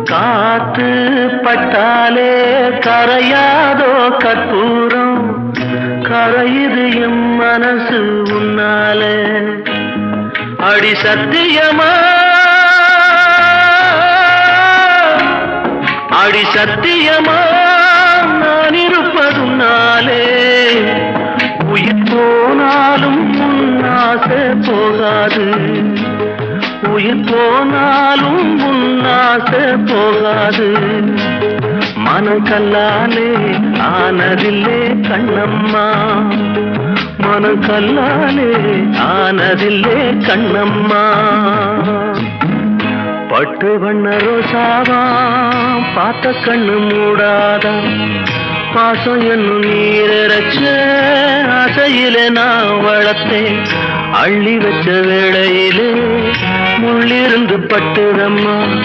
காத்து பட்டாலே கரையாதோ கற்பூரம், கரையுது எம் மனசு உன்னாலே. அடி சத்தியமா, அடி சத்தியமா நான் இருப்பதுனாலே, உயிர் போனாலும் உன்னாசை போகாது, உயிர் போனாலும் உன்னாசை போகாது. மனம் கல்லாலே ஆனதில்லே கண்ணம்மா, மனம் கல்லாலே ஆனதில்லே கண்ணம்மா. பட்டு வண்ண ரோசாவா பார்த்த கண்ணு மூடாதா, பாசம் என்னும் நீரச்ச ஆசையிலே நான் வளர்த்தேன். அள்ளி வச்ச வேளையிலே முள்ளிருந்து பட்டுதம்மா.